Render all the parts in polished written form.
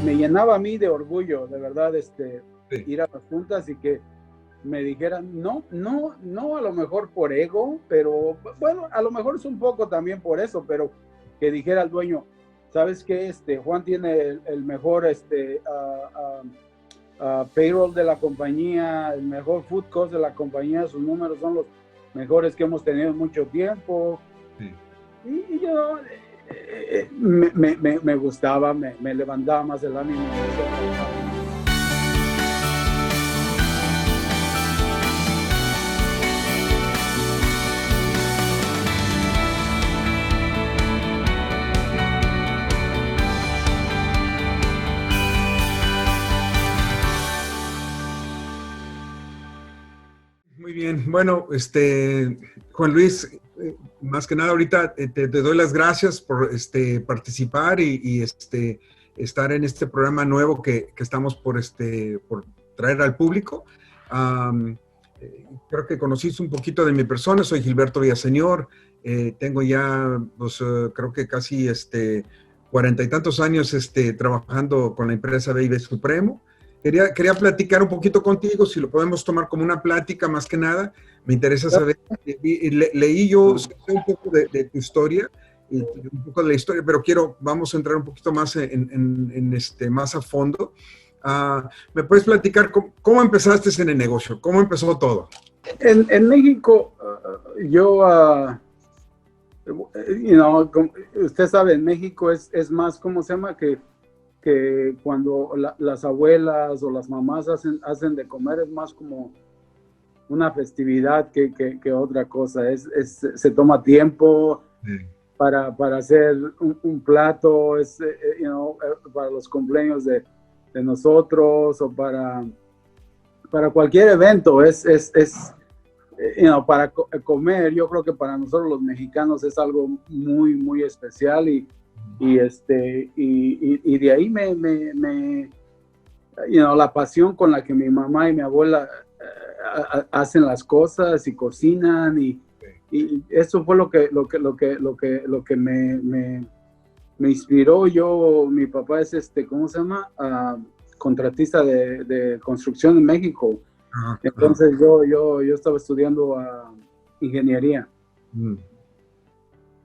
me llenaba a mí de orgullo, de verdad, Sí. ir a las juntas y que me dijeran, no, a lo mejor por ego, pero bueno, a lo mejor es un poco también por eso, pero que dijera el dueño, ¿sabes qué? Juan tiene el mejor payroll de la compañía, el mejor food cost de la compañía, sus números son los mejores que hemos tenido en mucho tiempo. Sí. Y yo me gustaba, me levantaba más el ánimo. Muy bien. Bueno, Juan Luis, más que nada ahorita te doy las gracias por participar y estar en este programa nuevo que estamos por traer al público. Creo que conociste un poquito de mi persona. Soy Gilberto Villaseñor. Tengo ya, pues, creo que casi 40 y tantos años trabajando con la empresa B&B Supremo. Quería platicar un poquito contigo, si lo podemos tomar como una plática más que nada. Me interesa saber, leí yo, sé un poco de tu historia, y un poco de la historia, pero vamos a entrar un poquito más más a fondo. ¿Me puedes platicar cómo empezaste en el negocio? ¿Cómo empezó todo? En México, usted sabe, en México es más, ¿cómo se llama? Que cuando las abuelas o las mamás hacen de comer, es más como una festividad que otra cosa. Se toma tiempo para hacer un plato, para los cumpleaños de nosotros o para cualquier evento, para comer. Yo creo que para nosotros los mexicanos es algo muy, muy especial y de ahí la pasión con la que mi mamá y mi abuela hacen las cosas y cocinan y eso fue lo que me inspiró. Mi papá es ¿cómo se llama? Contratista de construcción en México. Entonces yo estaba estudiando ingeniería.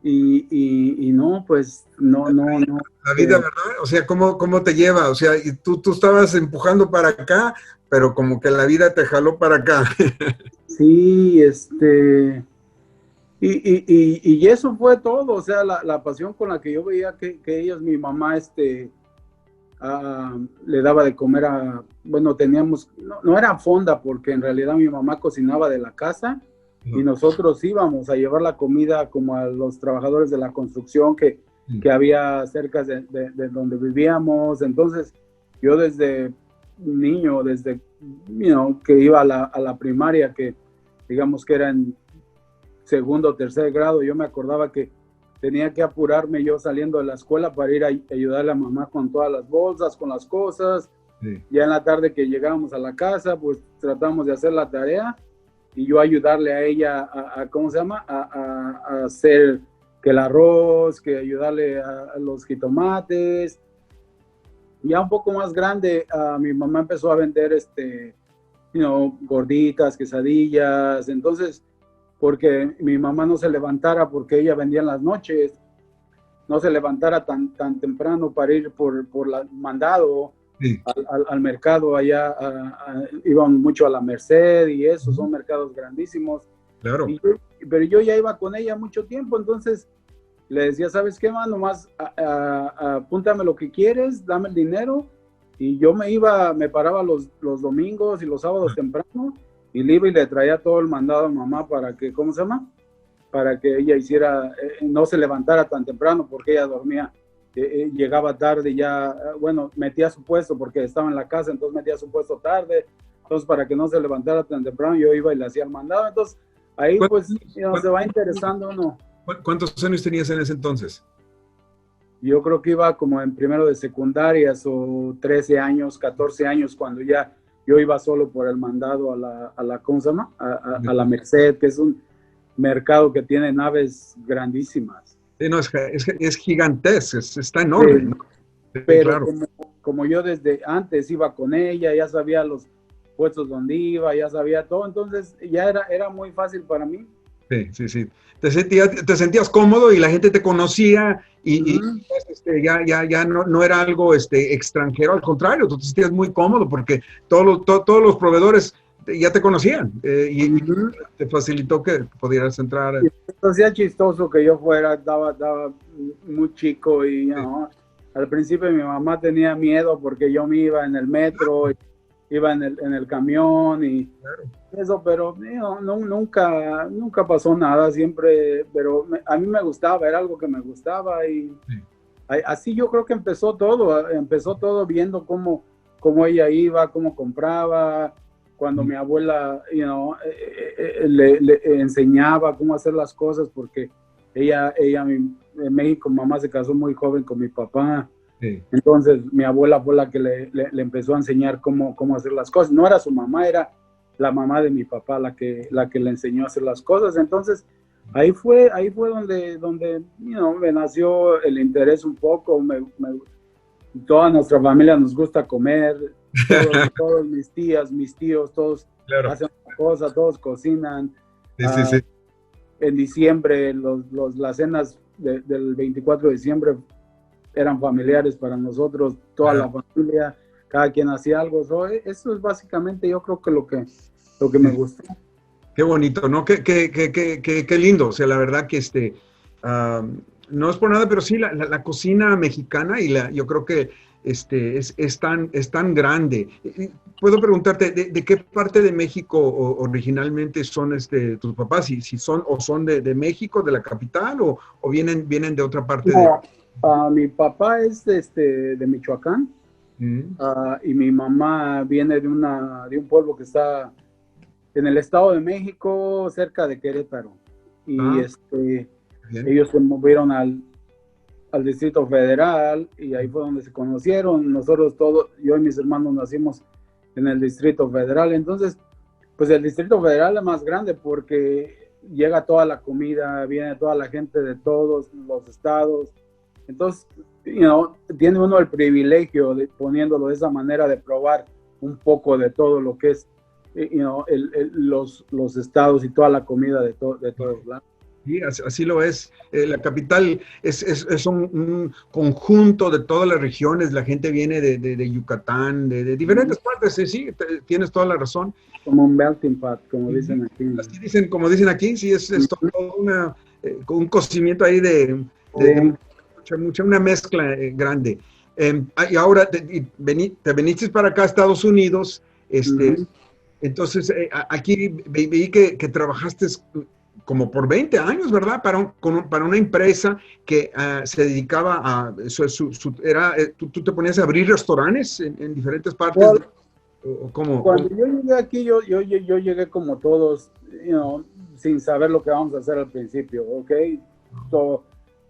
Y no, pues no. La vida, ¿verdad? O sea, ¿cómo te lleva? O sea, y tú estabas empujando para acá, pero como que la vida te jaló para acá. Sí, y eso fue todo. O sea, la pasión con la que yo veía que ellos, mi mamá, le daba de comer bueno, teníamos, no era fonda, porque en realidad mi mamá cocinaba de la casa. Y nosotros íbamos a llevar la comida como a los trabajadores de la construcción que había cerca de donde vivíamos. Entonces, yo desde niño, desde que iba a la primaria, que digamos que era en segundo o tercer grado, yo me acordaba que tenía que apurarme yo saliendo de la escuela para ir a ayudarle a mamá con todas las bolsas, con las cosas. Ya en la tarde que llegábamos a la casa, pues tratamos de hacer la tarea y yo ayudarle a ella ¿cómo se llama? A hacer que el arroz, que ayudarle a los jitomates. Ya un poco más grande, mi mamá empezó a vender gorditas, quesadillas. Entonces, porque mi mamá no se levantara, porque ella vendía en las noches, no se levantara tan temprano para ir por mandado. Sí. Al mercado allá, íbamos mucho a la Merced y eso, son mercados grandísimos. Claro. Pero yo ya iba con ella mucho tiempo, entonces le decía, ¿sabes qué, man? Nomás apúntame lo que quieres, dame el dinero. Y yo me paraba los domingos y los sábados temprano y le iba y le traía todo el mandado a mamá para que, ¿cómo se llama? Para que ella hiciera, no se levantara tan temprano porque ella dormía. Llegaba tarde ya, bueno, metía su puesto porque estaba en la casa, entonces metía su puesto tarde. Entonces, para que no se levantara tan temprano, yo iba y le hacía el mandado. Entonces, ahí pues se va interesando uno. ¿Cuántos años tenías en ese entonces? Yo creo que iba como en primero de secundarias o 13 años, 14 años, cuando ya yo iba solo por el mandado a la ¿cómo se llama? A la Merced, que es un mercado que tiene naves grandísimas. Sí, no, es gigantesco, está enorme. Sí. ¿No? Sí, pero claro. como yo desde antes iba con ella, ya sabía los puestos donde iba, ya sabía todo, entonces ya era muy fácil para mí. Sí, sí, sí. Te sentías cómodo y la gente te conocía y Ujú. ya no era algo extranjero, al contrario, tú te sentías muy cómodo porque todos los proveedores ya te conocían y Ujú. te facilitó que pudieras entrar. Y hacía chistoso que yo fuera, estaba muy chico y ¿no? Al principio mi mamá tenía miedo porque yo me iba en el metro, iba en el camión y eso, pero nunca pasó nada, siempre, pero a mí me gustaba, era algo que me gustaba y así yo creo que empezó todo viendo cómo ella iba, cómo compraba, cuando mi abuela le enseñaba cómo hacer las cosas, porque en México, mamá se casó muy joven con mi papá, Sí. entonces mi abuela fue la que le empezó a enseñar cómo hacer las cosas. No era su mamá, era la mamá de mi papá la que le enseñó a hacer las cosas. Entonces ahí fue donde me nació el interés un poco. Toda nuestra familia nos gusta comer, todos mis tías, mis tíos, todos Claro. hacen cosas, todos cocinan. Sí, sí, sí. En diciembre, las cenas del 24 de diciembre eran familiares para nosotros, toda la familia, cada quien hacía algo. Eso es básicamente, yo creo que lo que me gustó. Qué bonito, ¿no? Qué lindo. O sea, la verdad que no es por nada, pero sí, la cocina mexicana yo creo que es tan grande. Puedo preguntarte, ¿de qué parte de México originalmente son tus papás? Si son de México, de la capital, o vienen de otra parte de... No, mi papá es de Michoacán, y mi mamá viene de un pueblo que está en el Estado de México, cerca de Querétaro. Y Bien. ellos se movieron al Distrito Federal y ahí fue donde se conocieron. Nosotros todos, yo y mis hermanos nacimos en el Distrito Federal. Entonces, pues el Distrito Federal es más grande porque llega toda la comida, viene toda la gente de todos los estados. Entonces, tiene uno el privilegio, poniéndolo de esa manera, de probar un poco de todo lo que es los estados y toda la comida de todos lados. Sí, así lo es. La capital es un conjunto de todas las regiones. La gente viene de Yucatán, de diferentes partes. Sí, tienes toda la razón. Como un melting pot, como dicen aquí. Así como dicen aquí, sí, es todo un cocimiento ahí de una mezcla grande. Y ahora te viniste para acá a Estados Unidos. Entonces, aquí vi que trabajaste como por 20 años, ¿verdad? Para una empresa que se dedicaba a... tú te ponías a abrir restaurantes en diferentes partes. Cuando yo llegué aquí, yo llegué como todos, sin saber lo que vamos a hacer al principio, ¿ok?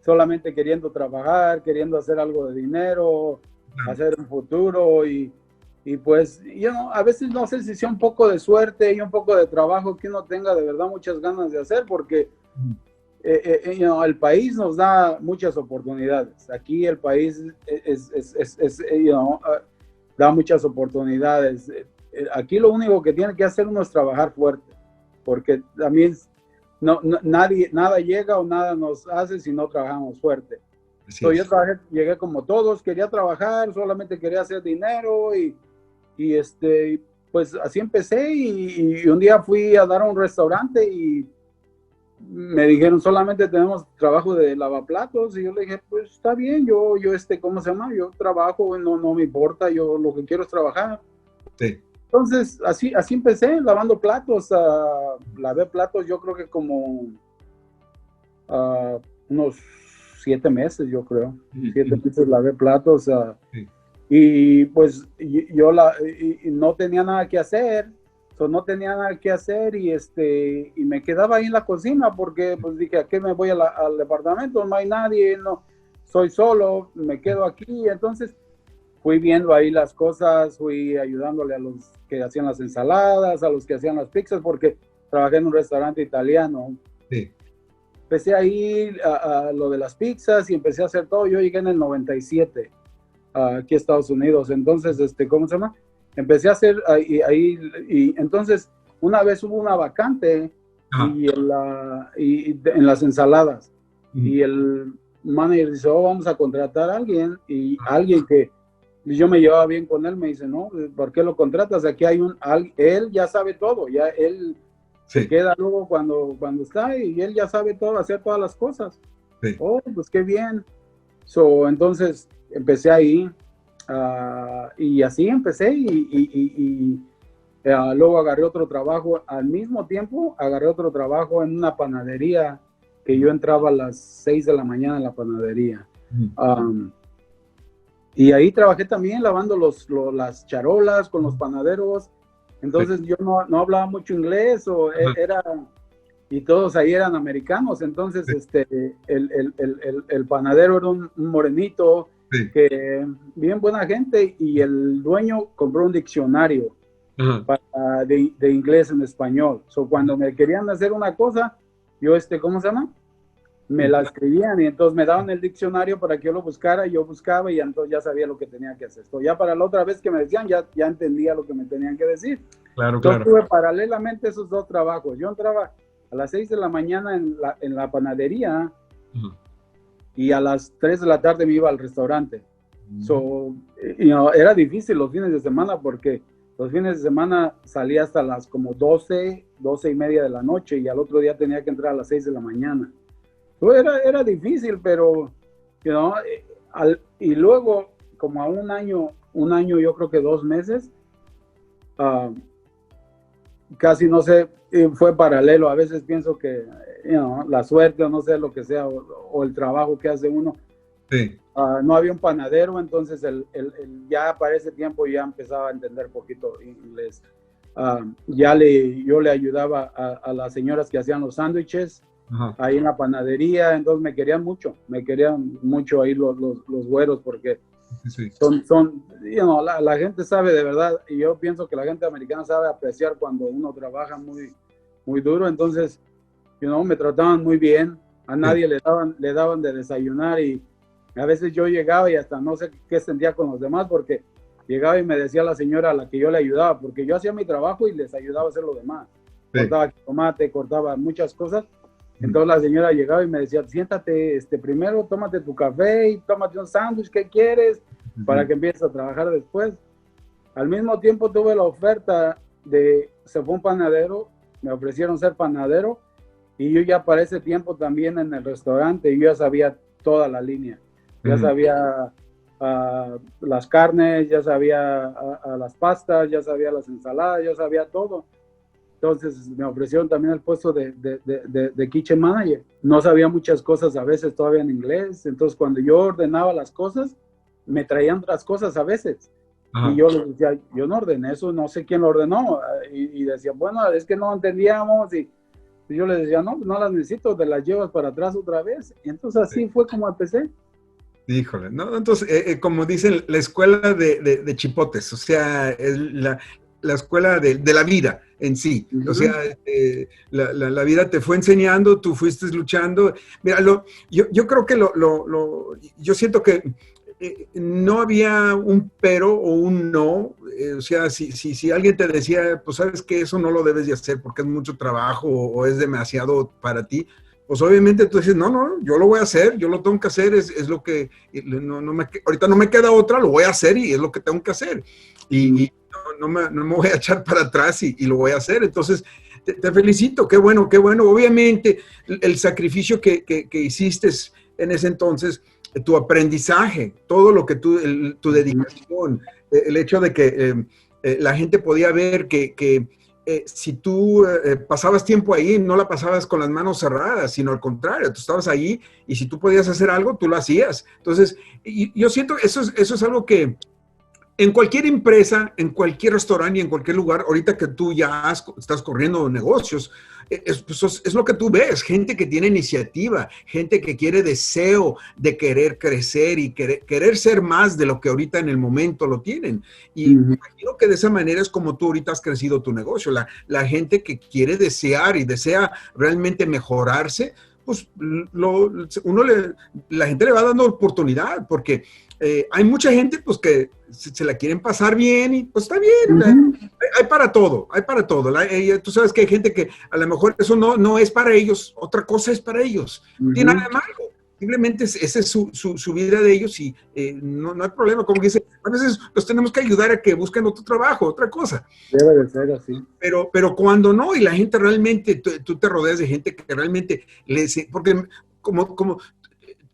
Solamente queriendo trabajar, queriendo hacer algo de dinero, hacer un futuro y pues, a veces no sé si sea un poco de suerte y un poco de trabajo que uno tenga de verdad muchas ganas de hacer, porque el país nos da muchas oportunidades. Aquí el país da muchas oportunidades. Aquí lo único que tiene que hacer uno es trabajar fuerte, porque también nada llega o nada nos hace si no trabajamos fuerte. Yo llegué como todos, quería trabajar, solamente quería hacer dinero y pues así empecé y un día fui a dar a un restaurante y me dijeron solamente tenemos trabajo de lavaplatos y yo le dije pues está bien, yo ¿cómo se llama? Yo trabajo, no me importa, yo lo que quiero es trabajar. Sí. Entonces así empecé lavando platos, lavé platos yo creo que como unos 7 meses yo creo, 7 meses lavé platos. Y pues yo no tenía nada que hacer, y me quedaba ahí en la cocina porque pues dije, ¿a qué me voy al departamento? No hay nadie, no, soy solo, me quedo aquí. Entonces fui viendo ahí las cosas, fui ayudándole a los que hacían las ensaladas, a los que hacían las pizzas, porque trabajé en un restaurante italiano. Sí. Empecé ahí a lo de las pizzas y empecé a hacer todo. Yo llegué en el 97 aquí a Estados Unidos. Entonces, ¿cómo se llama? Empecé a hacer ahí, y entonces una vez hubo una vacante y en las ensaladas, y el manager dice, oh, vamos a contratar a alguien, y alguien que yo me llevaba bien con él me dice, no, ¿por qué lo contratas? Aquí hay él ya sabe todo, ya él se queda luego cuando está, y él ya sabe todo, hacer todas las cosas. Oh, pues qué bien. Entonces empecé ahí, y así empecé, y luego agarré otro trabajo. Al mismo tiempo agarré otro trabajo en una panadería, que yo entraba a las 6 de la mañana en la panadería. Y ahí trabajé también lavando las charolas con los panaderos. Entonces yo no hablaba mucho inglés, y todos ahí eran americanos. Entonces el panadero era un morenito, que bien buena gente, y el dueño compró un diccionario de inglés en español. Cuando me querían hacer una cosa, yo ¿cómo se llama? Me la escribían, y entonces me daban el diccionario para que yo lo buscara, y yo buscaba, y entonces ya sabía lo que tenía que hacer. Ya para la otra vez que me decían, ya entendía lo que me tenían que decir. Entonces tuve paralelamente esos dos trabajos. Yo entraba a las 6 de la mañana en la panadería, y a las 3 de la tarde me iba al restaurante. Era difícil los fines de semana, porque los fines de semana salía hasta las como 12 y media de la noche, y al otro día tenía que entrar a las 6 de la mañana. Era difícil, pero, y luego, como a un año, yo creo que 2 meses, casi no sé, fue paralelo. A veces pienso que, la suerte, o no sé, lo que sea, o el trabajo que hace uno. No había un panadero, entonces ya para ese tiempo ya empezaba a entender poquito inglés. Yo le ayudaba a las señoras que hacían los sándwiches ahí en la panadería. Entonces me querían mucho ahí los güeros, porque la gente sabe de verdad, y yo pienso que la gente americana sabe apreciar cuando uno trabaja muy, muy duro. Entonces, me trataban muy bien. A nadie le daban de desayunar, y a veces yo llegaba y hasta no sé qué sentía con los demás, porque llegaba y me decía la señora a la que yo le ayudaba, porque yo hacía mi trabajo y les ayudaba a hacer lo demás. Cortaba tomate, cortaba muchas cosas. Entonces la señora llegaba y me decía, siéntate, primero tómate tu café y tómate un sándwich, ¿qué quieres? Para que empieces a trabajar después. Al mismo tiempo tuve la oferta se fue un panadero, me ofrecieron ser panadero, y yo ya para ese tiempo también en el restaurante, yo ya sabía toda la línea. Ya sabía las carnes, ya sabía las pastas, ya sabía las ensaladas, ya sabía todo. Entonces me ofrecieron también el puesto de kitchen manager. No sabía muchas cosas a veces todavía en inglés. Entonces cuando yo ordenaba las cosas, me traían otras cosas a veces. Y yo les decía, yo no ordené eso, no sé quién lo ordenó. Y decía, bueno, es que no entendíamos. Y yo les decía, no las necesito, te las llevas para atrás otra vez. Y entonces así fue como empecé. Híjole, ¿no? Entonces, como dicen, la escuela de chipotes, o sea, es la escuela de la vida en sí. O sea, la vida te fue enseñando, tú fuiste luchando. Mira, yo creo que yo siento que no había un pero o un no. O sea, si alguien te decía, pues sabes que eso no lo debes de hacer porque es mucho trabajo o es demasiado para ti, pues obviamente tú dices, no, yo lo voy a hacer, yo lo tengo que hacer, es lo que, ahorita no me queda otra, lo voy a hacer y es lo que tengo que hacer. Y no me voy a echar para atrás y lo voy a hacer. Entonces, te felicito, qué bueno. Obviamente, el sacrificio que hiciste en ese entonces, tu aprendizaje, todo lo que tu dedicación, el hecho de que la gente podía ver que si tú pasabas tiempo ahí, no la pasabas con las manos cerradas, sino al contrario, tú estabas ahí y si tú podías hacer algo, tú lo hacías. Entonces, yo siento eso es algo que en cualquier empresa, en cualquier restaurante y en cualquier lugar, ahorita que tú ya estás corriendo negocios, es lo que tú ves, gente que tiene iniciativa, gente que quiere deseo de querer crecer y querer ser más de lo que ahorita en el momento lo tienen. Y me imagino que de esa manera es como tú ahorita has crecido tu negocio, la gente que quiere desear y desea realmente mejorarse, pues la gente le va dando oportunidad, porque hay mucha gente pues que se la quieren pasar bien y pues está bien. Hay para todo, hay para todo. Tú sabes que hay gente que a lo mejor eso no es para ellos, otra cosa es para ellos. No tiene nada de malo. Simplemente esa es su vida de ellos y no hay problema. Como que dice, a veces los tenemos que ayudar a que busquen otro trabajo, otra cosa. Debe de ser así. Pero cuando no, y la gente realmente, tú te rodeas de gente que realmente porque como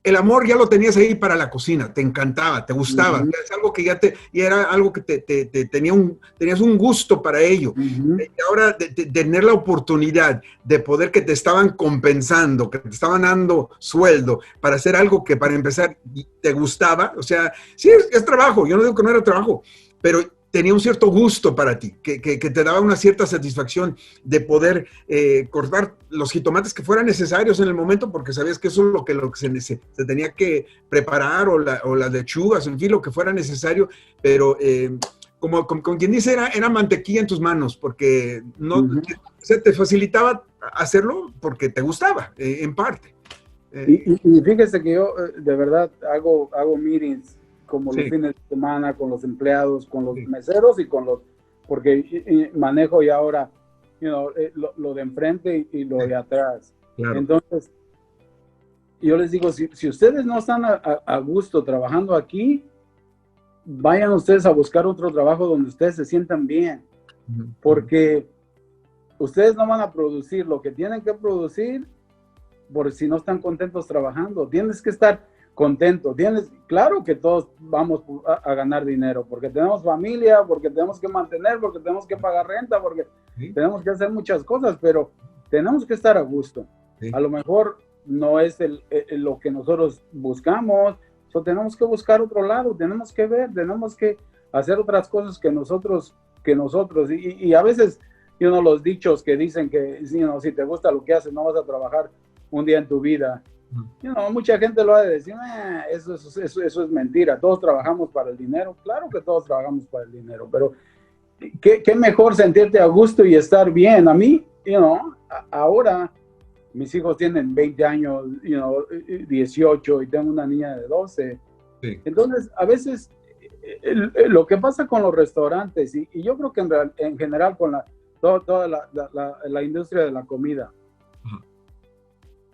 el amor ya lo tenías ahí para la cocina, te encantaba, te gustaba, es algo que y era algo que tenías un gusto para ello. Y ahora de tener la oportunidad de poder que te estaban compensando, que te estaban dando sueldo para hacer algo que para empezar te gustaba, o sea, sí, es trabajo, yo no digo que no era trabajo, pero tenía un cierto gusto para ti, que te daba una cierta satisfacción de poder cortar los jitomates que fueran necesarios en el momento, porque sabías que eso es lo que se tenía que preparar, o las lechugas, en fin, lo que fuera necesario, pero como quien dice, era mantequilla en tus manos, porque se te facilitaba hacerlo porque te gustaba, en parte. Y fíjese que yo, de verdad, hago meetings como los fines de semana, con los empleados, con los meseros y porque manejo ya ahora, lo de enfrente y lo de atrás. Claro. Entonces, yo les digo, si ustedes no están a gusto trabajando aquí, vayan ustedes a buscar otro trabajo donde ustedes se sientan bien, porque ustedes no van a producir lo que tienen que producir por si no están contentos trabajando. Tienes que estar contento. Claro que todos vamos a ganar dinero, porque tenemos familia, porque tenemos que mantener, porque tenemos que pagar renta, porque tenemos que hacer muchas cosas, pero tenemos que estar a gusto. A lo mejor no es lo que nosotros buscamos, tenemos que buscar otro lado, tenemos que ver, tenemos que hacer otras cosas que nosotros, y a veces, los dichos que dicen que si te gusta lo que haces, no vas a trabajar un día en tu vida. Mucha gente lo ha de decir, eso es mentira, todos trabajamos para el dinero. Claro que todos trabajamos para el dinero, pero qué mejor sentirte a gusto y estar bien. A mí, ahora mis hijos tienen 20 años, 18, y tengo una niña de 12. Sí. Entonces, a veces, lo que pasa con los restaurantes, y yo creo que en general con toda la industria de la comida,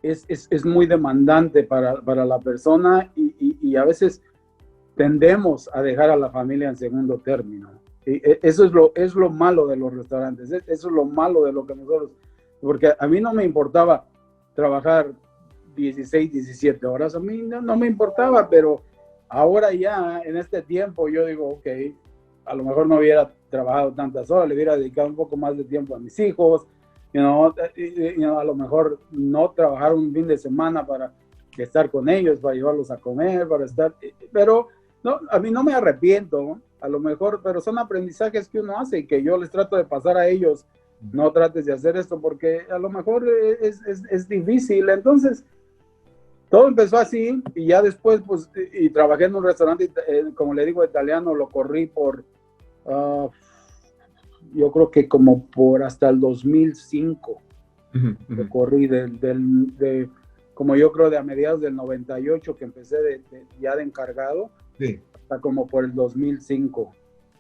es muy demandante para la persona, y a veces tendemos a dejar a la familia en segundo término. Y eso es lo malo de los restaurantes, eso es lo malo de lo que nosotros, porque a mí no me importaba trabajar 16, 17 horas, a mí no me importaba, pero ahora ya en este tiempo yo digo, ok, a lo mejor no hubiera trabajado tantas horas, le hubiera dedicado un poco más de tiempo a mis hijos, a lo mejor no trabajar un fin de semana para estar con ellos, para llevarlos a comer, pero no, a mí no me arrepiento, a lo mejor, pero son aprendizajes que uno hace y que yo les trato de pasar a ellos. No trates de hacer esto porque a lo mejor es difícil. Entonces, todo empezó así, y ya después, pues, y trabajé en un restaurante, como le digo, italiano, lo corrí por... yo creo que como por hasta el 2005, lo corrí como yo creo de a mediados del 98 que empecé ya de encargado, hasta como por el 2005.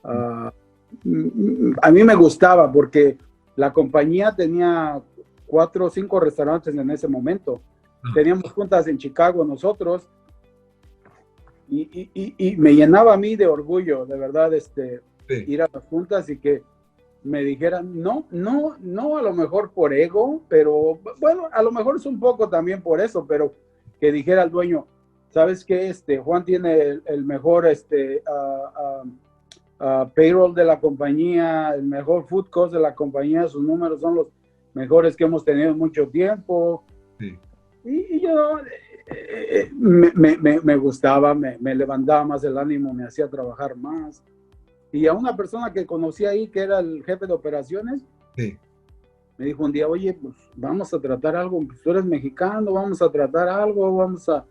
A mí me gustaba porque la compañía tenía 4 o 5 restaurantes en ese momento. Teníamos juntas en Chicago nosotros, y me llenaba a mí de orgullo, de verdad, ir a las juntas y que me dijeran, no, a lo mejor por ego, pero bueno, a lo mejor es un poco también por eso, pero que dijera al dueño, ¿sabes qué? Juan tiene el mejor payroll de la compañía, el mejor food cost de la compañía, sus números son los mejores que hemos tenido en mucho tiempo. Sí. Y yo me gustaba, me levantaba más el ánimo, me hacía trabajar más. Y a una persona que conocí ahí, que era el jefe de operaciones, me dijo un día, oye, pues vamos a tratar algo, pues, tú eres mexicano, vamos a tratar algo, vamos a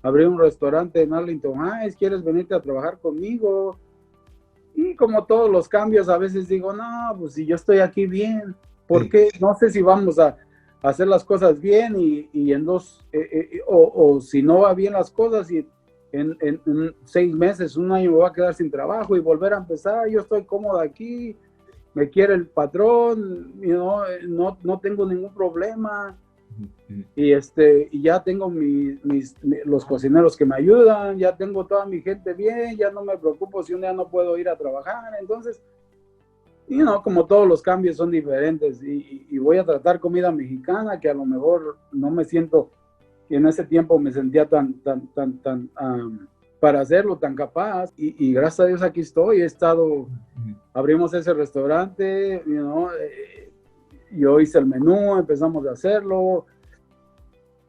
abrir un restaurante en Arlington Heights, ¿quieres venirte a trabajar conmigo? Y como todos los cambios, a veces digo, no, pues si yo estoy aquí bien, ¿por qué? No sé si vamos a hacer las cosas bien y en o si no va bien las cosas y en 6 meses, un año me voy a quedar sin trabajo y volver a empezar. Yo estoy cómodo aquí, me quiere el patrón, no tengo ningún problema. Y ya tengo los cocineros que me ayudan, ya tengo toda mi gente bien, ya no me preocupo si un día no puedo ir a trabajar. Entonces, como todos los cambios son diferentes y voy a tratar comida mexicana que a lo mejor no me siento, que en ese tiempo me sentía tan para hacerlo, tan capaz. Y gracias a Dios aquí estoy, abrimos ese restaurante, yo hice el menú, empezamos a hacerlo.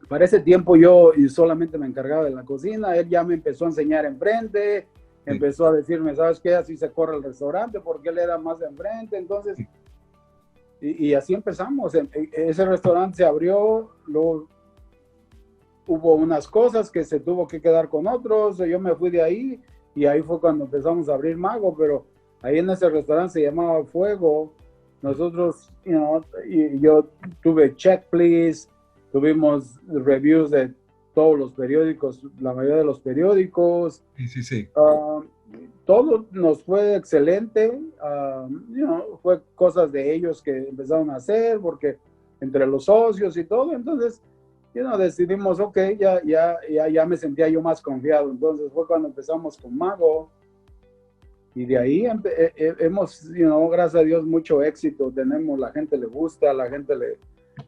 Para ese tiempo yo solamente me encargaba de la cocina, él ya me empezó a enseñar enfrente, empezó a decirme, ¿sabes qué? Así se corre el restaurante, porque él era más de enfrente. Entonces, y así empezamos. Ese restaurante se abrió, luego hubo unas cosas que se tuvo que quedar con otros, yo me fui de ahí, y ahí fue cuando empezamos a abrir Mago. Pero ahí en ese restaurante se llamaba Fuego. Nosotros, yo tuve Check Please, tuvimos reviews de todos los periódicos, la mayoría de los periódicos. Sí. Todo nos fue excelente. Fue cosas de ellos que empezaron a hacer, porque entre los socios y todo. Entonces, decidimos, ok, ya me sentía yo más confiado. Entonces fue cuando empezamos con Mago. Y de ahí hemos, gracias a Dios, mucho éxito. La gente le gusta, la gente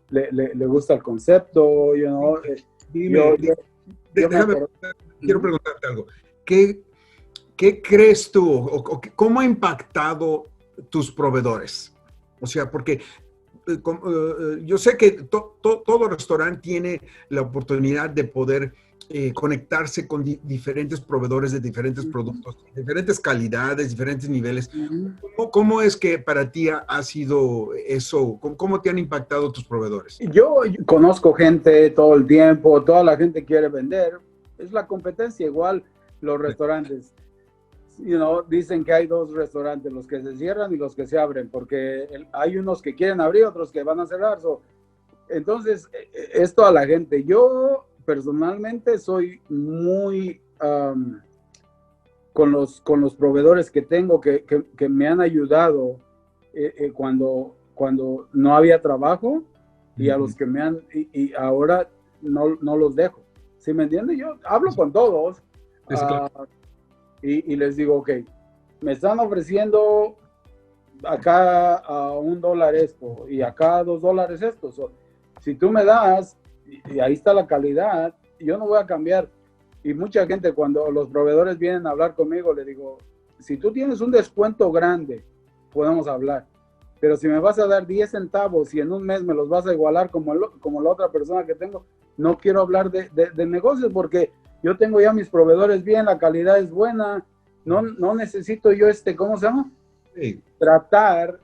le gusta el concepto, Quiero preguntarte algo. ¿Qué crees tú o cómo ha impactado tus proveedores? O sea, porque yo sé que todo restaurante tiene la oportunidad de poder conectarse con diferentes proveedores de diferentes productos, diferentes calidades, diferentes niveles. ¿Cómo es que para ti ha sido eso? ¿Cómo te han impactado tus proveedores? Yo conozco gente todo el tiempo, toda la gente quiere vender. Es la competencia, igual los restaurantes. Dicen que hay 2 restaurantes, los que se cierran y los que se abren, porque hay unos que quieren abrir, otros que van a cerrar. Entonces, es toda la gente. Yo personalmente soy muy con los proveedores que tengo, que me han ayudado cuando no había trabajo, y a los que me han, y ahora no los dejo. ¿Sí me entiendes? Yo hablo con todos. Y les digo, ok, me están ofreciendo acá a $1 esto, y acá $2 esto. Si tú me das, y ahí está la calidad, yo no voy a cambiar. Y mucha gente, cuando los proveedores vienen a hablar conmigo, le digo, si tú tienes un descuento grande, podemos hablar. Pero si me vas a dar 10 centavos y en un mes me los vas a igualar como la otra persona que tengo, no quiero hablar de negocios, porque yo tengo ya mis proveedores bien, la calidad es buena, no necesito yo ¿cómo se llama? Sí. Tratar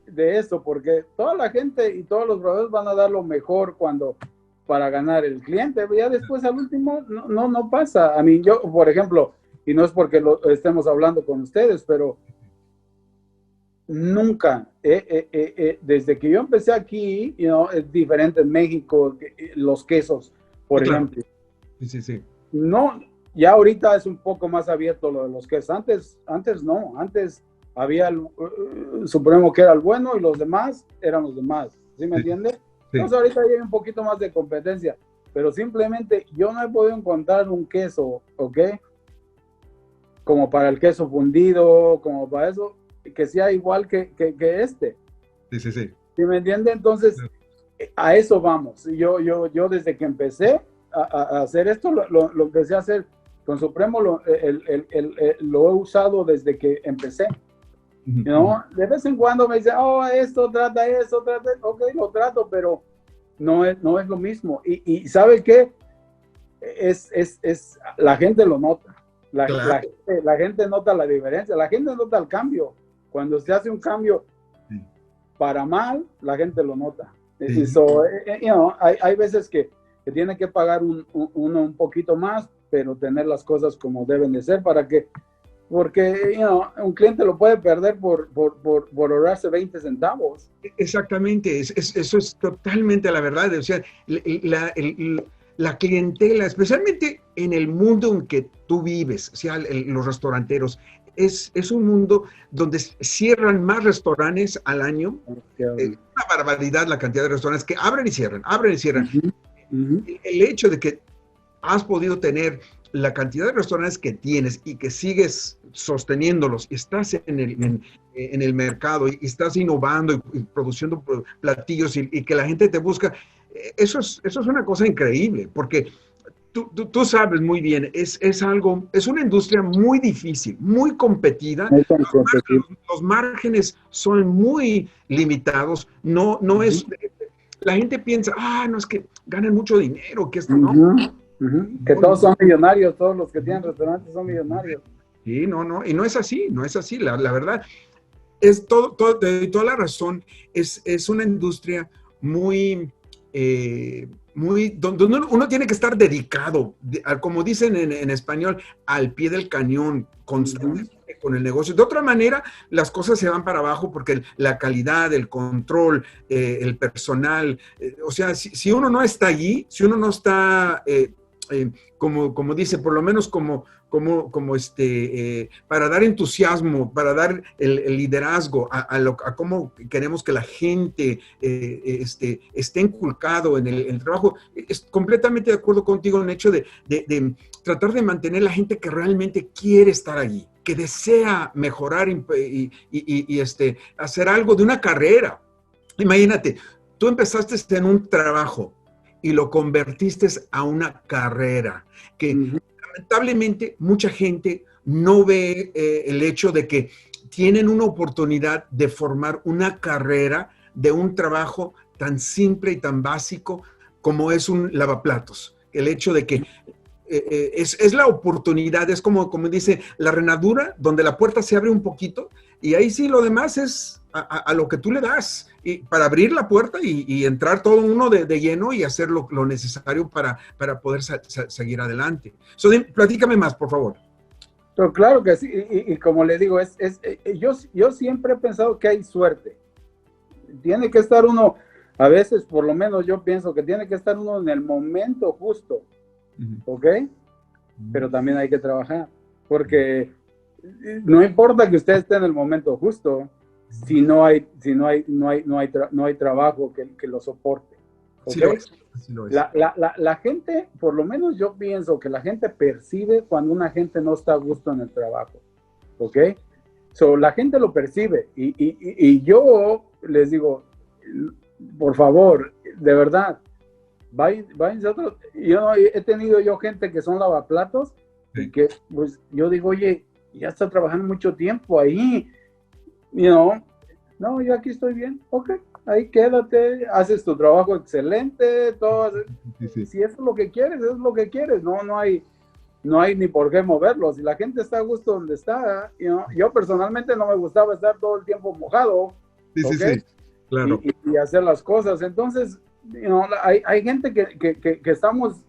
de eso, porque toda la gente y todos los proveedores van a dar lo mejor para ganar el cliente. Ya después al último no pasa. A mí, yo, por ejemplo, y no es porque lo estemos hablando con ustedes, pero nunca, desde que yo empecé aquí, es diferente en México, los quesos, por ejemplo. Sí. No, ya ahorita es un poco más abierto lo de los quesos. Antes no, antes había el Supremo, que era el bueno, y los demás eran los demás. ¿Sí me entiende? Sí. Entonces ahorita ya hay un poquito más de competencia, pero simplemente yo no he podido encontrar un queso, ¿ok? Como para el queso fundido, como para eso, que sea igual que este. Sí. ¿Sí me entiende? Entonces, a eso vamos. Yo desde que empecé a hacer esto, lo empecé a hacer con Supremo, lo he usado desde que empecé. De vez en cuando me dicen, esto trata, ok, lo trato, pero no es lo mismo. Y ¿sabe qué? La gente lo nota. La gente nota la diferencia, la gente nota el cambio. Cuando se hace un cambio para mal, la gente lo nota. Y hay veces que tiene que pagar uno un poquito más, pero tener las cosas como deben de ser, para que porque un cliente lo puede perder por ahorrarse 20 centavos. Exactamente, eso es totalmente la verdad. O sea, la clientela, especialmente en el mundo en que tú vives, o sea, los restauranteros, es un mundo donde cierran más restaurantes al año. Es una barbaridad la cantidad de restaurantes que abren y cierran, abren y cierran. El hecho de que has podido tener la cantidad de restaurantes que tienes y que sigues sosteniéndolos, estás en el mercado y estás innovando y produciendo platillos y que la gente te busca, eso es una cosa increíble, porque tú sabes muy bien, es una industria muy difícil, muy competida, los márgenes son muy limitados, no es, la gente piensa, no es que ganan mucho dinero, que esto no. Que todos son millonarios, todos los que tienen restaurantes son millonarios. Sí, no, y no es así, la verdad, es toda la razón, es una industria muy, donde uno tiene que estar dedicado, como dicen en español, al pie del cañón, constantemente con el negocio. De otra manera, las cosas se van para abajo porque la calidad, el control, el personal, o sea, si uno no está allí, si uno no está, como dice, por lo menos para dar entusiasmo, para dar el liderazgo a cómo queremos que la gente esté inculcado en el trabajo. Es completamente de acuerdo contigo en el hecho de tratar de mantener la gente que realmente quiere estar allí, que desea mejorar y hacer algo de una carrera. Imagínate, tú empezaste en un trabajo y lo convertiste a una carrera, que lamentablemente mucha gente no ve el hecho de que tienen una oportunidad de formar una carrera de un trabajo tan simple y tan básico como es un lavaplatos. El hecho de que es la oportunidad, es como dice la renadura, donde la puerta se abre un poquito y ahí sí lo demás es a lo que tú le das y para abrir la puerta y entrar todo uno de lleno y hacer lo necesario para poder seguir adelante. Platícame más, por favor. Pero claro que sí, y como le digo, yo siempre he pensado que hay suerte. Tiene que estar uno, a veces por lo menos yo pienso que tiene que estar uno en el momento justo, ¿ok? Pero también hay que trabajar, porque no importa que usted esté en el momento justo, si no hay trabajo que lo soporte. ¿Okay? Sí lo es. La gente, por lo menos yo pienso que la gente percibe cuando una gente no está a gusto en el trabajo, ¿ok? La gente lo percibe y yo les digo, por favor, de verdad, váyanse a otro. He tenido gente que son lavaplatos y que pues yo digo, oye, ya está trabajando mucho tiempo ahí, no, yo aquí estoy bien, ok, ahí quédate, haces tu trabajo excelente, todo. Sí. Si eso es lo que quieres, es lo que quieres, no hay ni por qué moverlo. Si la gente está a gusto donde está, yo personalmente no me gustaba estar todo el tiempo mojado, sí, claro. Y hacer las cosas. Entonces, hay gente que estamos,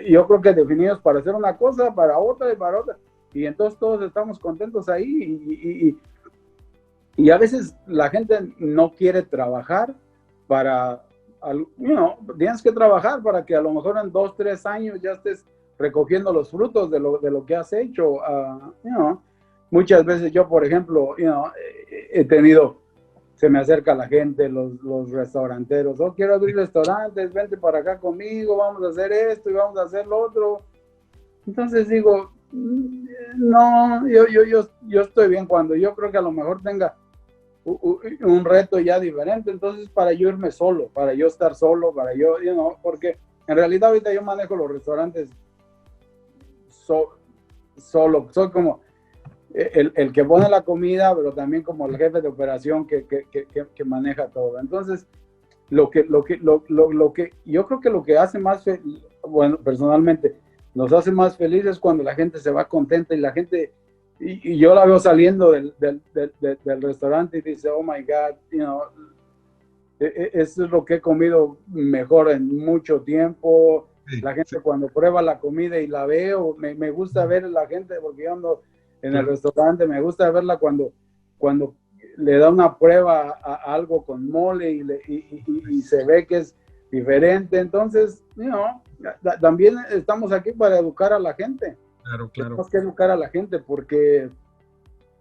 yo creo que definidos para hacer una cosa, para otra y para otra, y entonces todos estamos contentos ahí y a veces la gente no quiere trabajar tienes que trabajar para que a lo mejor en 2, 3 años ya estés recogiendo los frutos de lo que has hecho. Muchas veces yo, por ejemplo, he tenido, se me acerca la gente, los restauranteros, quiero abrir restaurantes, vente para acá conmigo, vamos a hacer esto y vamos a hacer lo otro. Entonces digo, no, yo estoy bien cuando yo creo que a lo mejor tenga un reto ya diferente, entonces para yo irme solo, para yo estar solo, porque en realidad ahorita yo manejo los restaurantes solo, soy como el que pone la comida, pero también como el jefe de operación que maneja todo. Entonces, lo que yo creo que lo que hace más, bueno, personalmente, nos hace más felices cuando la gente se va contenta y la gente, y yo la veo saliendo del restaurante y dice, oh my God, eso es lo que he comido mejor en mucho tiempo. La gente cuando prueba la comida y la veo, me gusta ver a la gente porque yo ando en el restaurante, me gusta verla cuando le da una prueba a algo con mole y se ve que es diferente. Entonces, también estamos aquí para educar a la gente. Claro. Tenemos que educar a la gente porque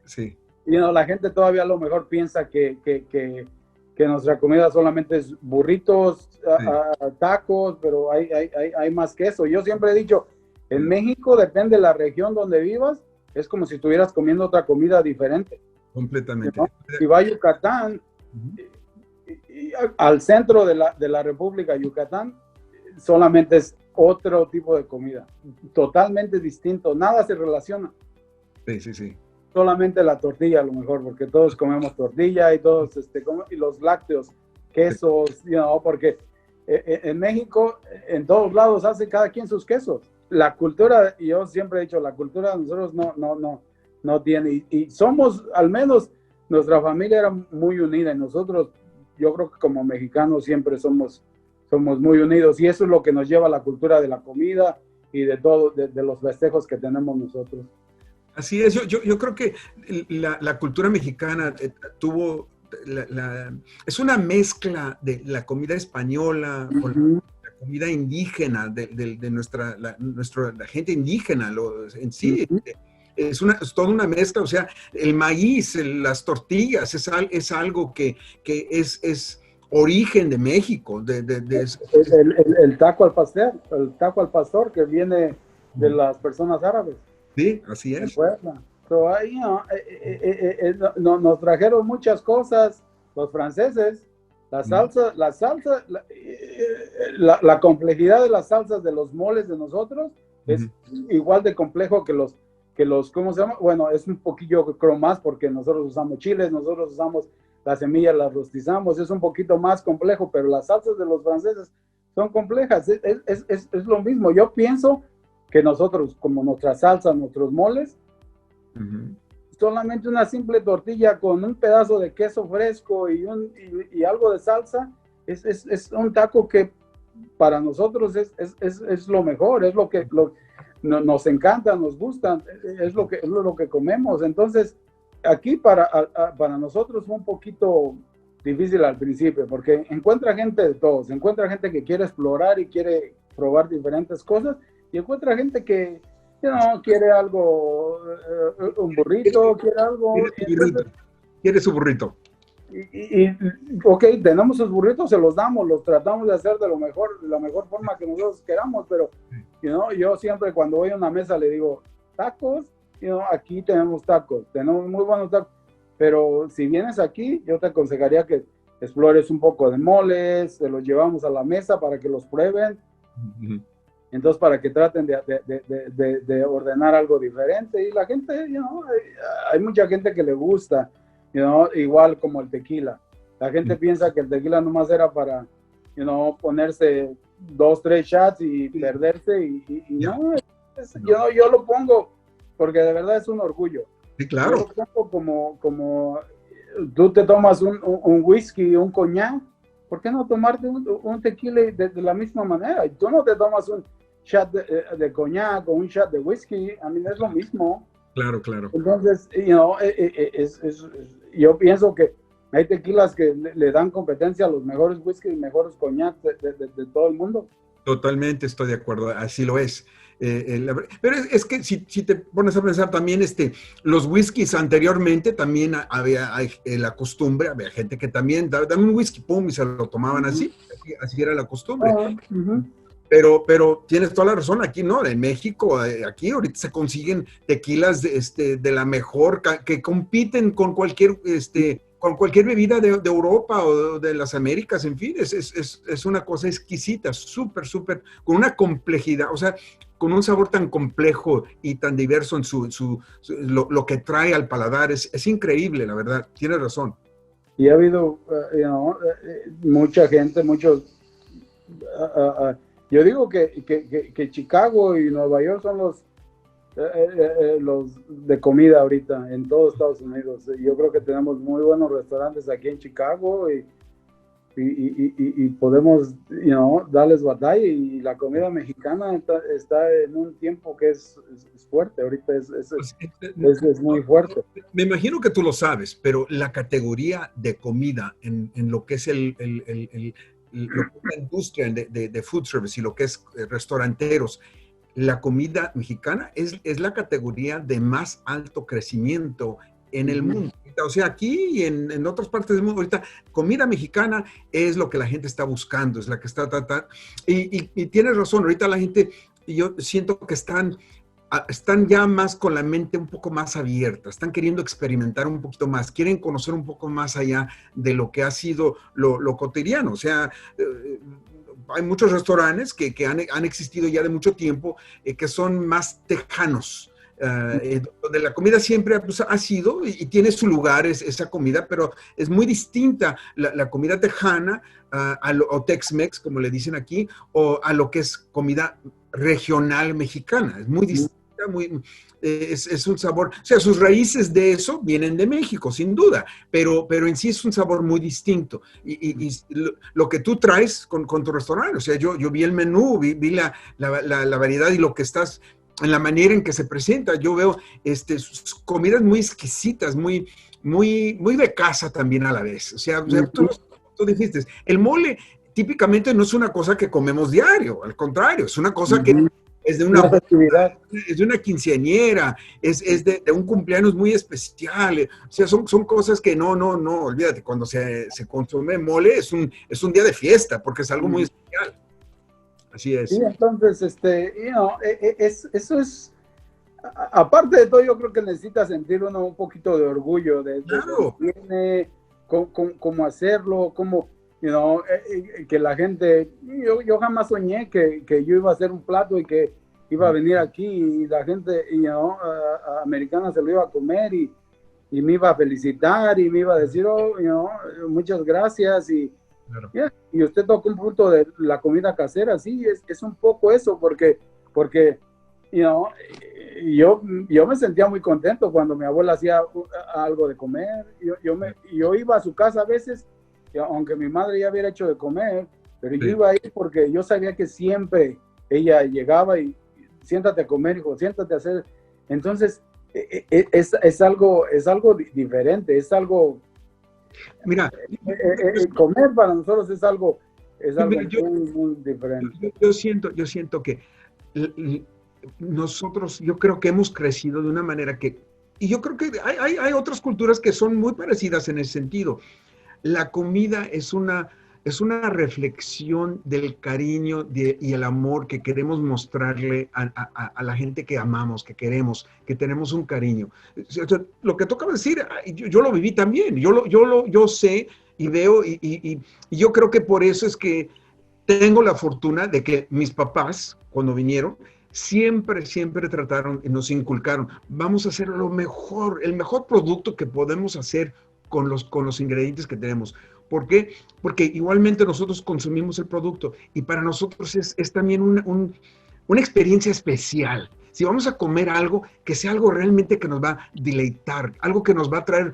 sí. La gente todavía a lo mejor piensa que nuestra comida solamente es burritos, tacos, pero hay más que eso. Yo siempre he dicho, en México, depende de la región donde vivas, es como si estuvieras comiendo otra comida diferente. Completamente. Si va a Yucatán, al centro de la República Yucatán, solamente es otro tipo de comida, totalmente distinto, nada se relaciona. Sí. Solamente la tortilla a lo mejor, porque todos comemos tortilla y todos, y los lácteos, quesos, porque en México, en todos lados hace cada quien sus quesos. La cultura, yo siempre he dicho, la cultura de nosotros no tiene, y somos, al menos nuestra familia era muy unida, y nosotros, yo creo que como mexicanos siempre somos muy unidos, y eso es lo que nos lleva a la cultura de la comida y de todo, de los festejos que tenemos nosotros. Así es, yo creo que la cultura mexicana tuvo, es una mezcla de la comida española con la comida indígena de nuestra gente indígena en sí. Es toda una mezcla, o sea, el maíz, las tortillas, es algo que es origen de México. El taco al pastor que viene de las personas árabes. Sí, así es. So, nos trajeron muchas cosas los franceses, la complejidad de las salsas de los moles de nosotros es igual de complejo que los, ¿cómo se llama? Bueno, es un poquillo, creo, más porque nosotros usamos chiles, nosotros usamos las semillas, las rostizamos, es un poquito más complejo, pero las salsas de los franceses son complejas, es lo mismo. Yo pienso que nosotros, como nuestra salsa, nuestros moles, solamente una simple tortilla con un pedazo de queso fresco y algo de salsa, es un taco que para nosotros es lo mejor, es lo que nos encanta, nos gusta, es lo que comemos. Entonces, aquí para nosotros fue un poquito difícil al principio, porque encuentra gente de todos, encuentra gente que quiere explorar y quiere probar diferentes cosas, y encuentra gente que quiere algo, un burrito, quiere algo. Quiere su burrito. Ok, tenemos sus burritos, se los damos, los tratamos de hacer de la mejor forma que nosotros queramos, pero yo siempre cuando voy a una mesa le digo, tacos, aquí tenemos tacos, tenemos muy buenos tacos, pero si vienes aquí, yo te aconsejaría que explores un poco de moles, te los llevamos a la mesa para que los prueben. Entonces, para que traten de ordenar algo diferente. Y la gente, hay mucha gente que le gusta, igual como el tequila. La gente piensa que el tequila nomás era para, ponerse 2, 3 shots y perderse. Y no, yo lo pongo porque de verdad es un orgullo. Sí, claro. Yo lo pongo como tú te tomas un whisky, un coñac, ¿por qué no tomarte un tequila de la misma manera? Y tú no te tomas un shot de coñac o un shot de whisky, a mí es lo mismo. Claro. Entonces, yo pienso que hay tequilas que le dan competencia a los mejores whisky y mejores coñac de todo el mundo. Totalmente estoy de acuerdo, así lo es. Pero es que si te pones a pensar también, los whiskies anteriormente también había la costumbre, había gente que también dame un whisky, pum, y se lo tomaban así era la costumbre. Pero tienes toda la razón, aquí no, en México, aquí ahorita se consiguen tequilas de la mejor, que compiten con cualquier bebida de Europa o de las Américas, en fin, es una cosa exquisita, súper, con una complejidad, o sea, con un sabor tan complejo y tan diverso en lo que trae al paladar, es increíble, la verdad, tienes razón. Y ha habido, mucha gente, yo digo que Chicago y Nueva York son los de comida ahorita en todos Estados Unidos. Yo creo que tenemos muy buenos restaurantes aquí en Chicago y podemos, darles batalla, y la comida mexicana está en un tiempo que es fuerte, ahorita es muy fuerte. Me imagino que tú lo sabes, pero la categoría de comida en lo que es lo que es la industria de food service y lo que es restauranteros, la comida mexicana es la categoría de más alto crecimiento en el mundo. O sea, aquí y en otras partes del mundo, ahorita, comida mexicana es lo que la gente está buscando, es la que está tratando. Y tienes razón, ahorita la gente, yo siento que están ya más con la mente un poco más abierta, están queriendo experimentar un poquito más, quieren conocer un poco más allá de lo que ha sido lo cotidiano. O sea, hay muchos restaurantes que han existido ya de mucho tiempo, que son más tejanos, donde la comida siempre pues, ha sido y tiene su lugar esa comida, pero es muy distinta la comida tejana o Tex-Mex, como le dicen aquí, o a lo que es comida regional mexicana. Es muy distinta, es un sabor, o sea, sus raíces de eso vienen de México, sin duda, pero en sí es un sabor muy distinto. Y lo que tú traes con tu restaurante, o sea, yo vi el menú, vi la variedad y lo que estás, en la manera en que se presenta, yo veo sus comidas muy exquisitas, muy de casa también a la vez. O sea, tú dijiste, el mole típicamente no es una cosa que comemos diario, al contrario, es una cosa que es de una festividad, es de una quinceañera, es de un cumpleaños muy especial. O sea, son cosas que no, olvídate, cuando se consume mole es un día de fiesta, porque es algo muy especial. Así es. Sí, entonces, eso es, aparte de todo, yo creo que necesita sentir uno un poquito de orgullo claro. De cómo hacerlo, que la gente, yo jamás soñé que yo iba a hacer un plato y que iba a venir aquí y la gente, americana se lo iba a comer y me iba a felicitar y me iba a decir, muchas gracias claro. Y usted toca un punto de la comida casera, sí, es un poco eso, porque yo me sentía muy contento cuando mi abuela hacía algo de comer. Yo iba a su casa a veces, aunque mi madre ya hubiera hecho de comer, pero yo iba ahí porque yo sabía que siempre ella llegaba y siéntate a comer, hijo, siéntate a hacer. Entonces, es algo diferente, es algo... Mira, comer para nosotros es algo muy diferente. Yo siento que nosotros, yo creo que hemos crecido de una manera y yo creo que hay otras culturas que son muy parecidas en ese sentido. La comida es una reflexión del cariño y el amor que queremos mostrarle a la gente que amamos, que queremos, que tenemos un cariño. O sea, lo que toca decir, yo lo viví también, yo sé y veo y yo creo que por eso es que tengo la fortuna de que mis papás, cuando vinieron, siempre trataron y nos inculcaron, vamos a hacer el mejor producto que podemos hacer con los ingredientes que tenemos. ¿Por qué? Porque igualmente nosotros consumimos el producto y para nosotros es también una experiencia especial. Si vamos a comer algo, que sea algo realmente que nos va a deleitar, algo que nos va a traer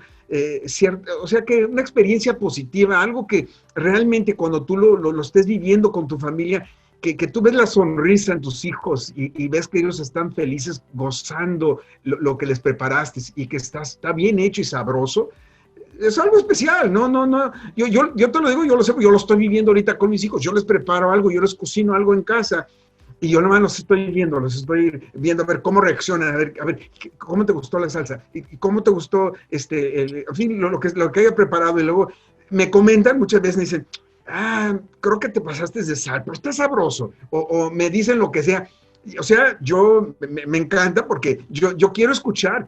o sea, que una experiencia positiva, algo que realmente cuando tú lo estés viviendo con tu familia, que tú ves la sonrisa en tus hijos y ves que ellos están felices gozando lo que les preparaste y que está bien hecho y sabroso, es algo especial. No. Yo te lo digo, yo lo sé, yo lo estoy viviendo ahorita con mis hijos. Yo les preparo algo, yo les cocino algo en casa y yo nomás los estoy viendo a ver cómo reaccionan, a ver, cómo te gustó la salsa y cómo te gustó, en fin, lo que haya preparado. Y luego me comentan, muchas veces me dicen, creo que te pasaste de sal, pero está sabroso. O me dicen lo que sea. O sea, me encanta porque yo quiero escuchar,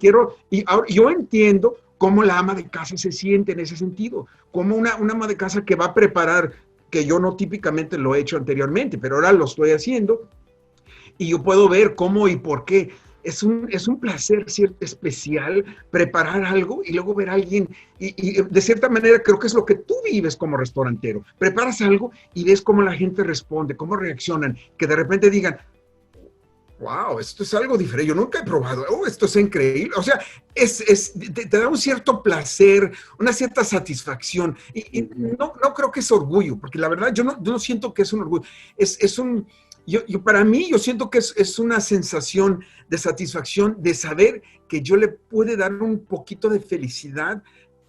y ahora yo entiendo cómo la ama de casa se siente en ese sentido, como una ama de casa que va a preparar, que yo no típicamente lo he hecho anteriormente, pero ahora lo estoy haciendo, y yo puedo ver cómo y por qué. Es un placer especial preparar algo y luego ver a alguien, y de cierta manera creo que es lo que tú vives como restaurantero. Preparas algo y ves cómo la gente responde, cómo reaccionan, que de repente digan, wow, esto es algo diferente, yo nunca he probado, esto es increíble, o sea, te da un cierto placer, una cierta satisfacción, y no creo que es orgullo, porque la verdad yo no siento que es un orgullo, es un, para mí yo siento que es una sensación de satisfacción, de saber que yo le pude dar un poquito de felicidad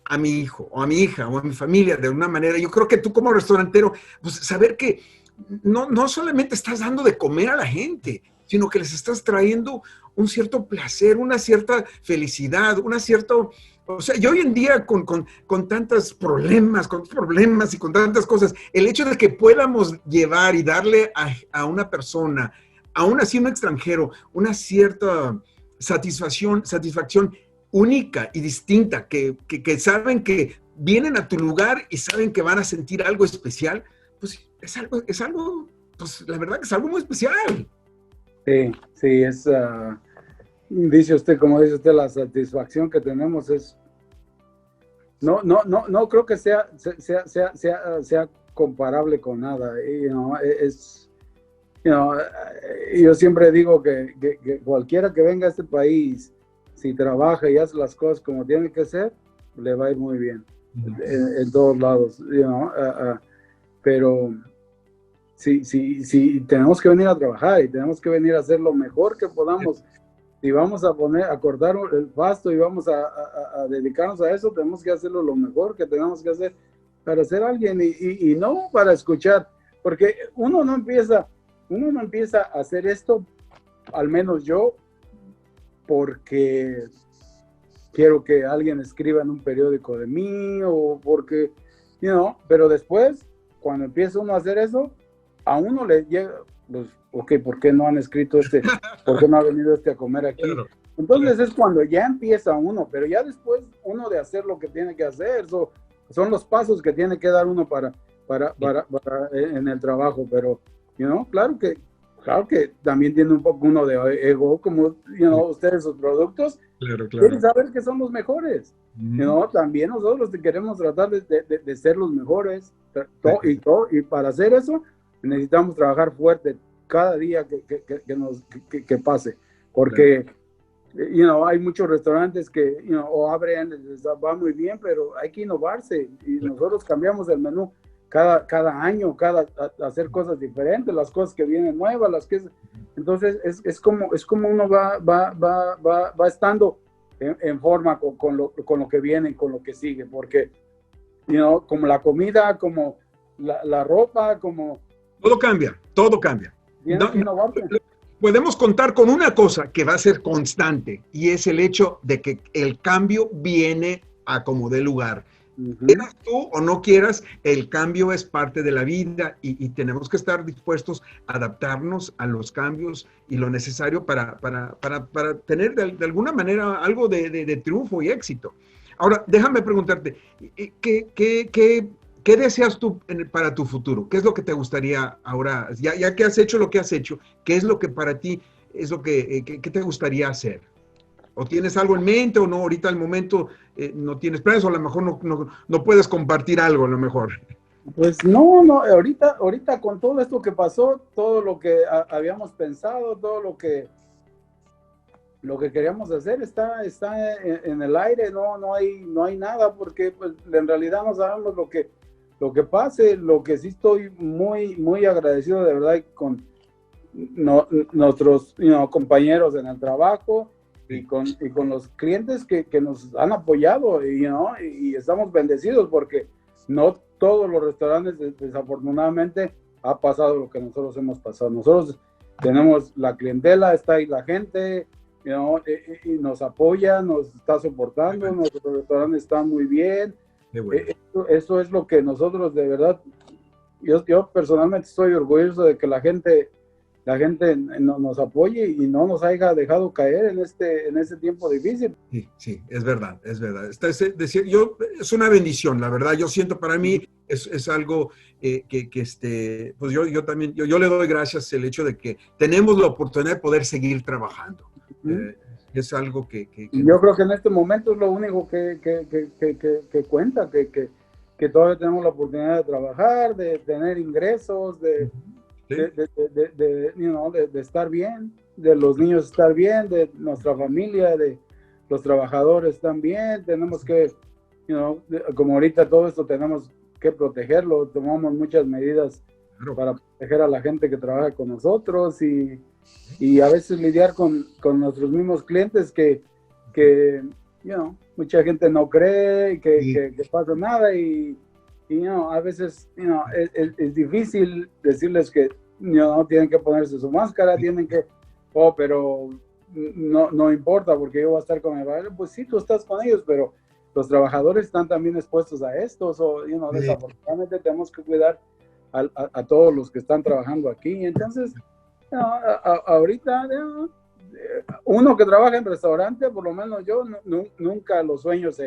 a mi hijo, o a mi hija, o a mi familia, de una manera. Yo creo que tú como restaurantero, pues saber que no solamente estás dando de comer a la gente, sino que les estás trayendo un cierto placer, una cierta felicidad, una cierta... O sea, yo hoy en día con tantos problemas y con tantas cosas, el hecho de que podamos llevar y darle a una persona, aún así un extranjero, una cierta satisfacción única y distinta, que saben que vienen a tu lugar y saben que van a sentir algo especial, pues es algo, pues la verdad que es algo muy especial. Sí, sí, dice usted, como dice usted, la satisfacción que tenemos es, no creo que sea comparable con nada. Yo siempre digo que cualquiera que venga a este país, si trabaja y hace las cosas como tiene que ser, le va a ir muy bien en todos lados, pero sí, tenemos que venir a trabajar y tenemos que venir a hacer lo mejor que podamos. Si vamos a cortar el pasto y vamos a dedicarnos a eso, tenemos que hacerlo lo mejor que tenemos que hacer para ser alguien y no para escuchar, porque uno no empieza a hacer esto, al menos yo, porque quiero que alguien escriba en un periódico de mí o porque, pero después, cuando empieza uno a hacer eso, a uno le llega, pues, ok, ¿por qué no han escrito por qué no ha venido a comer aquí? Claro. Entonces es cuando ya empieza uno, pero ya después uno de hacer lo que tiene que hacer, son los pasos que tiene que dar uno para en el trabajo, pero, claro que también tiene un poco uno de ego, como, ustedes sus productos, claro. Quieren saber que son los mejores, también nosotros queremos tratar de ser los mejores, y para hacer eso necesitamos trabajar fuerte cada día que pase, porque hay muchos restaurantes que o abren, les va muy bien, pero hay que innovarse y nosotros cambiamos el menú cada año, hacer cosas diferentes, las cosas que vienen nuevas, entonces es como uno va estando en forma con lo que viene, con lo que sigue, porque como la comida, como la ropa, como todo cambia. Podemos contar con una cosa que va a ser constante y es el hecho de que el cambio viene a como dé lugar. Quieras tú o no quieras, el cambio es parte de la vida y tenemos que estar dispuestos a adaptarnos a los cambios y lo necesario para tener de alguna manera algo de triunfo y éxito. Ahora, déjame preguntarte, ¿qué deseas tú para tu futuro? ¿Qué es lo que te gustaría ahora, ya que has hecho lo que has hecho, qué es lo que para ti es lo que te gustaría hacer? ¿O tienes algo en mente o no? Ahorita al momento no tienes planes o a lo mejor no puedes compartir algo a lo mejor. Pues no, ahorita con todo esto que pasó, todo lo que habíamos pensado, todo lo que queríamos hacer está en el aire, no hay nada, porque pues, en realidad no sabemos lo que pase. Lo que sí estoy muy, muy agradecido de verdad con nuestros compañeros en el trabajo y con los clientes que nos han apoyado y estamos bendecidos porque no todos los restaurantes desafortunadamente ha pasado lo que nosotros hemos pasado. Nosotros tenemos la clientela, está ahí la gente, y nos apoya, nos está soportando, nuestro restaurante está muy bien. Bueno. Eso es lo que nosotros de verdad, yo personalmente estoy orgulloso de que la gente nos apoye y no nos haya dejado caer en este tiempo difícil. Sí, es verdad. Es una bendición, la verdad. Yo siento para mí es algo pues yo también, yo le doy gracias el hecho de que tenemos la oportunidad de poder seguir trabajando. Es algo que yo creo que en este momento es lo único que cuenta, que todavía tenemos la oportunidad de trabajar, de tener ingresos, de estar bien. de los niños estar bien, de nuestra familia, de los trabajadores también. Tenemos que, como ahorita todo esto tenemos que protegerlo, tomamos muchas medidas para proteger a la gente que trabaja con nosotros y a veces lidiar con nuestros mismos clientes que mucha gente no cree que pasa nada y a veces es difícil decirles que no tienen que ponerse su máscara, tienen que, pero no importa porque yo voy a estar con el barrio. Pues sí, tú estás con ellos, pero los trabajadores están también expuestos a esto, desafortunadamente tenemos que cuidar a todos los que están trabajando aquí. Entonces, ahorita uno que trabaja en restaurante, por lo menos yo, nunca los sueños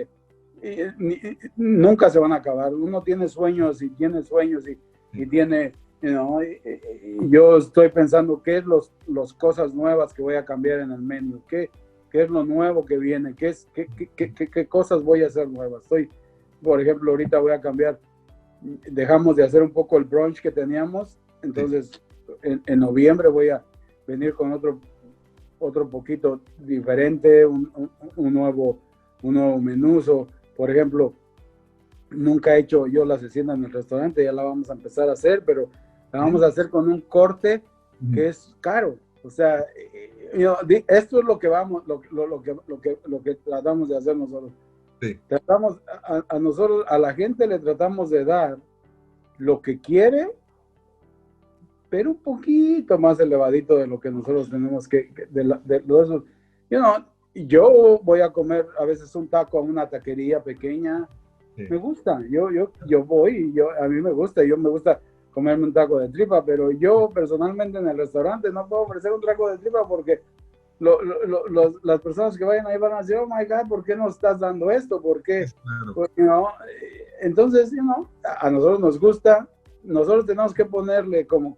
nunca se van a acabar. Uno tiene sueños y tiene yo estoy pensando qué es las cosas nuevas que voy a cambiar en el menú, qué es lo nuevo que viene, qué cosas voy a hacer nuevas. Por ejemplo, ahorita voy a cambiar, dejamos de hacer un poco el brunch que teníamos, entonces en noviembre voy a venir con otro poquito diferente, un nuevo menú. Por ejemplo, nunca he hecho yo la cecina en el restaurante, ya la vamos a empezar a hacer, pero la vamos a hacer con un corte que es caro. O sea, esto es lo que tratamos de hacer nosotros. Sí. Tratamos a nosotros, a la gente le tratamos de dar lo que quiere, pero un poquito más elevadito de lo que nosotros tenemos yo voy a comer a veces un taco a una taquería pequeña. Sí. Me gusta, yo voy, a mí me gusta comerme un taco de tripa, pero yo personalmente en el restaurante no puedo ofrecer un taco de tripa porque las personas que vayan ahí van a decir, oh my God, ¿por qué nos estás dando esto? ¿Por qué? Claro. Pues, entonces, a nosotros nos gusta, nosotros tenemos que ponerle como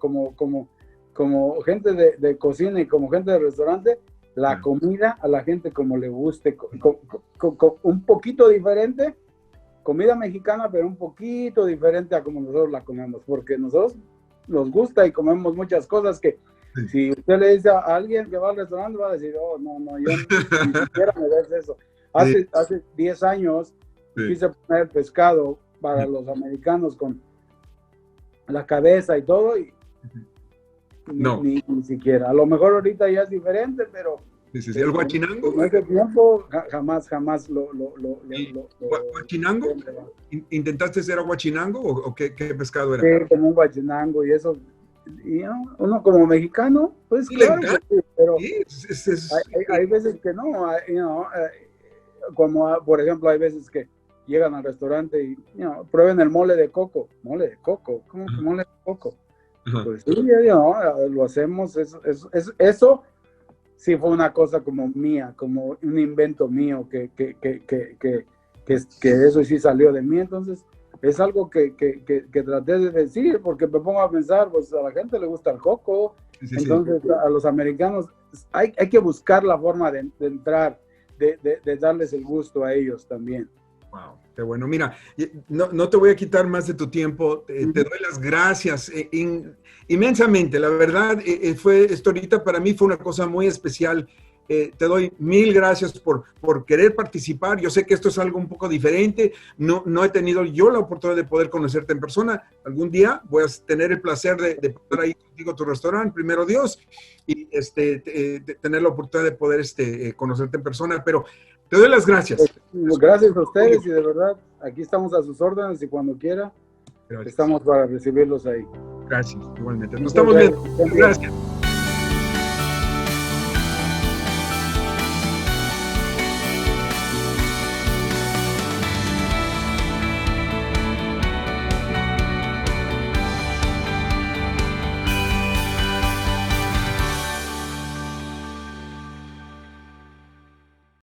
gente de cocina y como gente de restaurante, la comida a la gente como le guste, un poquito diferente, comida mexicana, pero un poquito diferente a como nosotros la comemos, porque nosotros nos gusta y comemos muchas cosas que si usted le dice a alguien que va al restaurante va a decir, oh, no, yo ni siquiera me des eso. Hace 10 años quise poner pescado para los americanos con la cabeza y todo y ni siquiera. A lo mejor ahorita ya es diferente, pero Sí, ¿el guachinango? En ese tiempo jamás lo ¿Guachinango? ¿Intentaste hacer guachinango o qué pescado era? Sí, como un guachinango y eso. Y uno como mexicano, pues sí, claro, pero hay veces que no, como por ejemplo hay veces que llegan al restaurante y prueben el mole de coco, ¿cómo que mole de coco? Pues sí, lo hacemos, eso sí fue una cosa como mía, como un invento mío, que eso sí salió de mí. Entonces es algo que traté de decir, porque me pongo a pensar, pues a la gente le gusta el coco, entonces a los americanos hay que buscar la forma de entrar, de darles el gusto a ellos también. Wow, qué bueno. Mira, no te voy a quitar más de tu tiempo. Te doy las gracias inmensamente. La verdad, esto ahorita para mí fue una cosa muy especial. Te doy 1000 gracias por querer participar. Yo sé que esto es algo un poco diferente. No he tenido yo la oportunidad de poder conocerte en persona. Algún día voy a tener el placer de poder ir contigo a tu restaurante, primero Dios, y tener la oportunidad de poder conocerte en persona. Pero te doy las gracias. Gracias a ustedes y de verdad, aquí estamos a sus órdenes y cuando quiera, estamos para recibirlos ahí. Gracias, igualmente. Nos estamos viendo. Gracias.